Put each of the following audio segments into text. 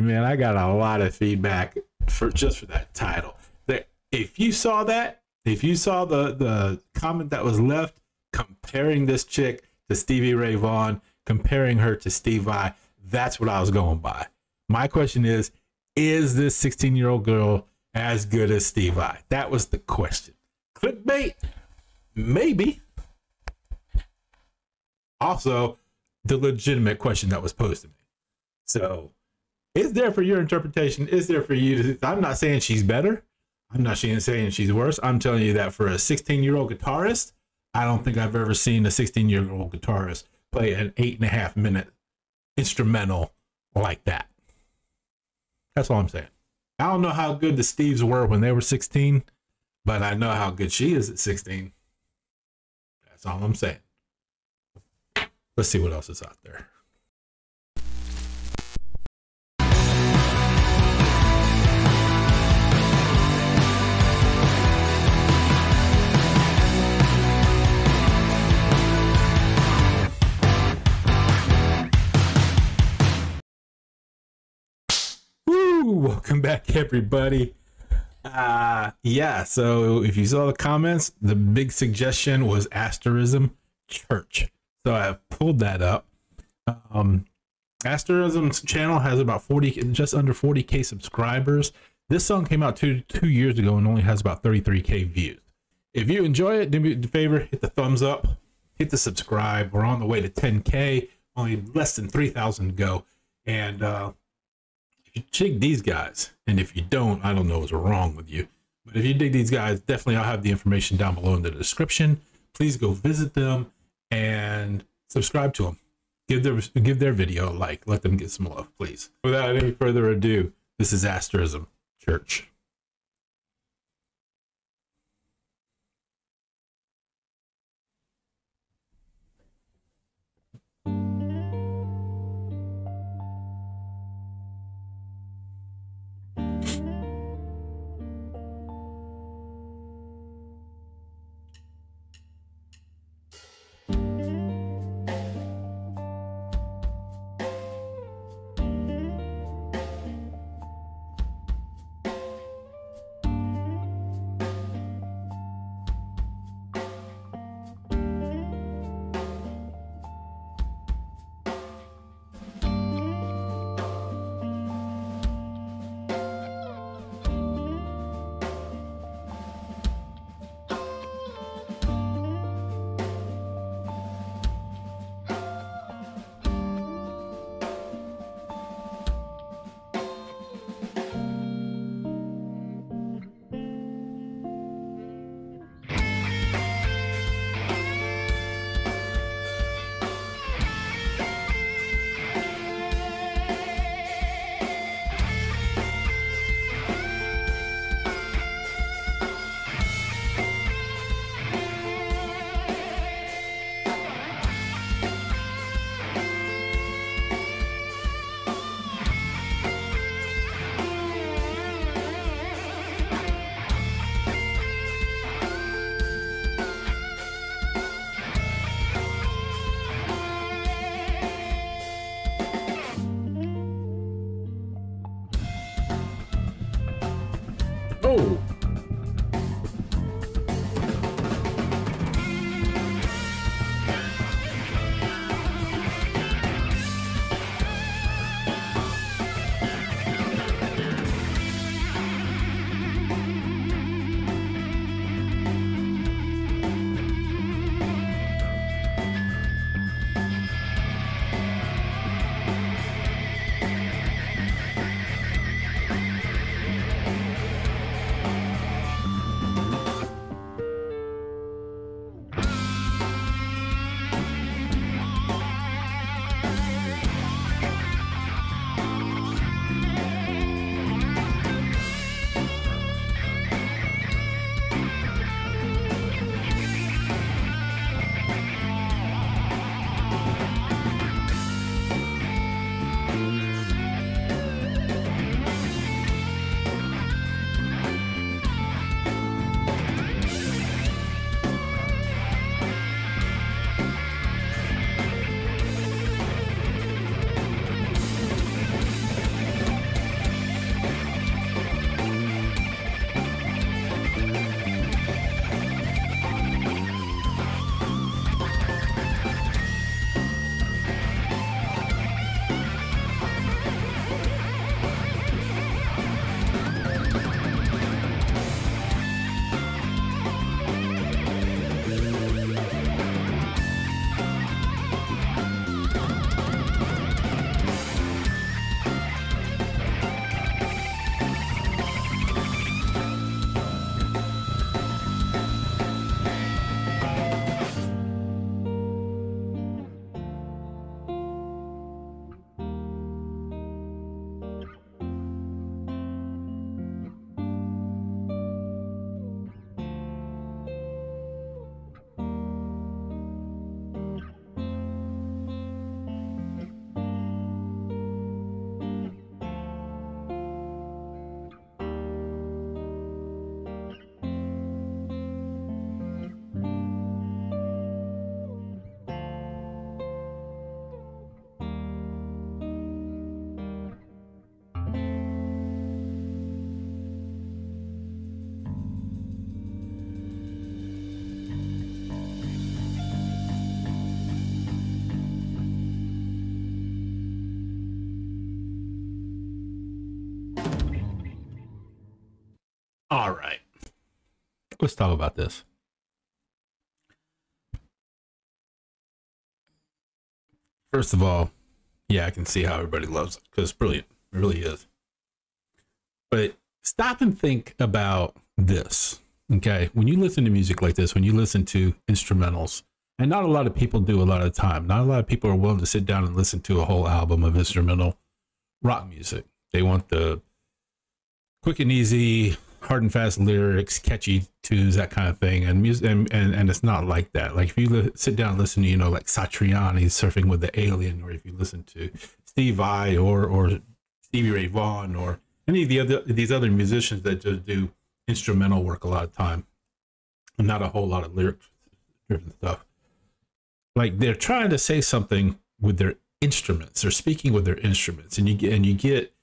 man, I got a lot of feedback for that title. If you saw that, if you saw the comment that was left comparing this chick to Stevie Ray Vaughan, comparing her to Steve Vai, that's what I was going by. My question is this 16-year-old girl as good as Steve Vai? That was the question. Clickbait? Maybe. Also, the legitimate question that was posed to me. So, is there for your interpretation? Is there for you to... I'm not saying she's better. I'm not saying she's worse. I'm telling you that for a 16-year-old guitarist, I don't think I've ever seen a 16-year-old guitarist play an 8.5-minute instrumental like that. That's all I'm saying. I don't know how good the Steves were when they were 16, but I know how good she is at 16. That's all I'm saying. Let's see what else is out there. Welcome back, everybody. Yeah, so if you saw the comments, the big suggestion was Asterism Church. So I pulled that up. Asterism's channel has about just under 40K subscribers. This song came out two years ago and only has about 33K views. If you enjoy it, do me a favor, hit the thumbs up, hit the subscribe. We're on the way to 10K, only less than 3,000 to go. And if you dig these guys, and if you don't, I don't know what's wrong with you. But if you dig these guys, definitely I'll have the information down below in the description. Please go visit them and subscribe to them. Give their video a like. Let them get some love, please. Without any further ado, this is Asterism Church. Oh! let's talk about this. First of all, yeah, I can see how everybody loves it because it's brilliant. It really is. But stop and think about this. Okay, when you listen to music like this, when you listen to instrumentals, and not a lot of people do a lot of the time, not a lot of people are willing to sit down and listen to a whole album of instrumental rock music. They want the quick and easy, hard and fast lyrics, catchy tunes, that kind of thing. And music, and it's not like that. Like if you sit down and listen to, you know, like Satriani Surfing with the Alien, or if you listen to Steve Vai or Stevie Ray Vaughan or any of these other musicians that just do instrumental work a lot of time and not a whole lot of lyric driven stuff, like they're trying to say something with their instruments. They're speaking with their instruments, and you get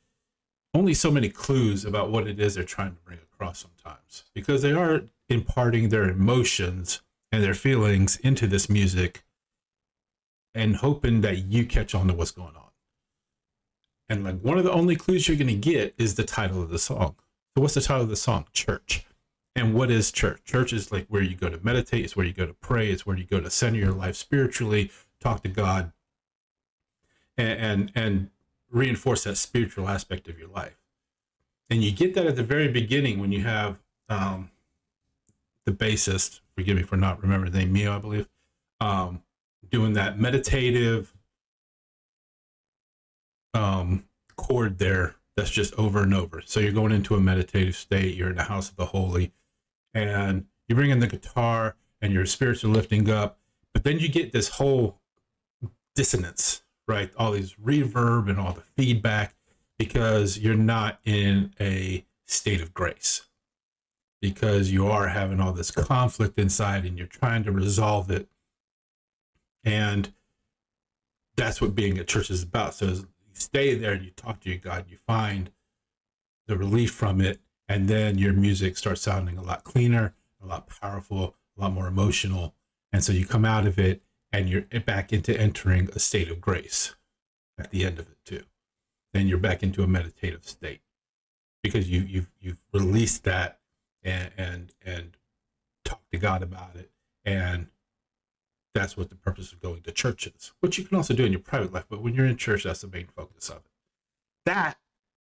only so many clues about what it is they're trying to bring across sometimes, because they are imparting their emotions and their feelings into this music and hoping that you catch on to what's going on. And like one of the only clues you're going to get is the title of the song. So what's the title of the song? Church. And what is church? Church is like where you go to meditate. It's where you go to pray. It's where you go to center your life spiritually, talk to God, and reinforce that spiritual aspect of your life. And you get that at the very beginning when you have the bassist, forgive me for not remembering the name, Mio, I believe, doing that meditative chord there that's just over and over. So you're going into a meditative state, you're in the house of the holy, and you bring in the guitar and your spirits are lifting up, but then you get this whole dissonance, right? All these reverb and all the feedback, because you're not in a state of grace, because you are having all this conflict inside and you're trying to resolve it. And that's what being at church is about. So you stay there and you talk to your God, you find the relief from it, and then your music starts sounding a lot cleaner, a lot powerful, a lot more emotional. And so you come out of it and you're back into entering a state of grace at the end of it too. Then you're back into a meditative state because you've released that and talked to God about it. And that's what the purpose of going to church is, which you can also do in your private life. But when you're in church, that's the main focus of it. That,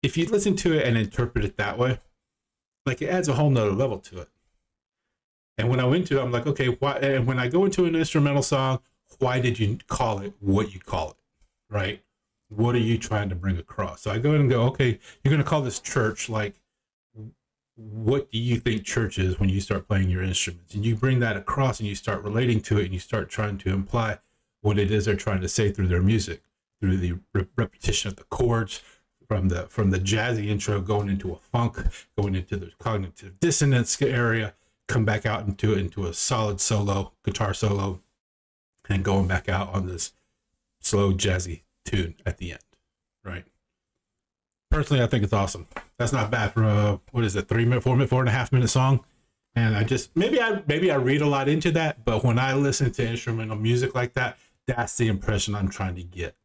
if you listen to it and interpret it that way, like it adds a whole nother level to it. And when I went to it, I'm like, okay, why? And when I go into an instrumental song, why did you call it what you call it, right? What are you trying to bring across? So I go in and go, okay, you're going to call this church. Like, what do you think church is when you start playing your instruments? And you bring that across and you start relating to it and you start trying to imply what it is they're trying to say through their music, through the repetition of the chords, from the jazzy intro going into a funk, going into the cognitive dissonance area, come back out into a solid solo, guitar solo, and going back out on this slow jazzy tune at the end, right? Personally, I think it's awesome. That's not bad for a, what is it, 4.5 minute song. And I just, maybe I read a lot into that, but when I listen to instrumental music like that, that's the impression I'm trying to get.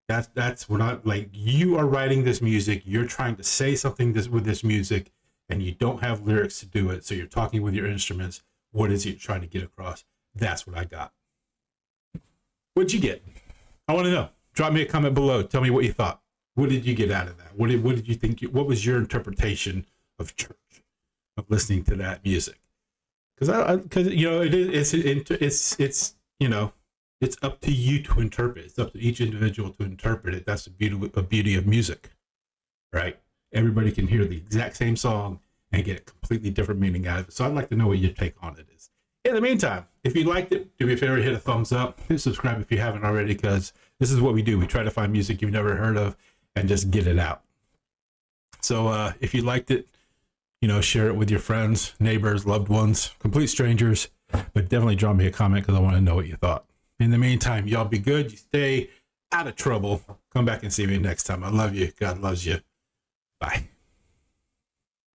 That's what I like. You are writing this music, you're trying to say something with this music, and you don't have lyrics to do it. So you're talking with your instruments. What is it you're trying to get across? That's what I got. What'd you get? I want to know. Drop me a comment below. Tell me what you thought. What did you get out of that? What did you think? What was your interpretation of church, of listening to that music? Because you know, it's you know, it's up to you to interpret. It's up to each individual to interpret it. That's the beauty of music, right? Everybody can hear the exact same song and get a completely different meaning out of it. So I'd like to know what your take on it is. In the meantime, if you liked it, do me a favor, hit a thumbs up. Hit subscribe if you haven't already, because this is what we do. We try to find music you've never heard of and just get it out. So if you liked it, you know, share it with your friends, neighbors, loved ones, complete strangers, but definitely drop me a comment because I want to know what you thought. In the meantime, y'all be good. You stay out of trouble. Come back and see me next time. I love you. God loves you. Bye.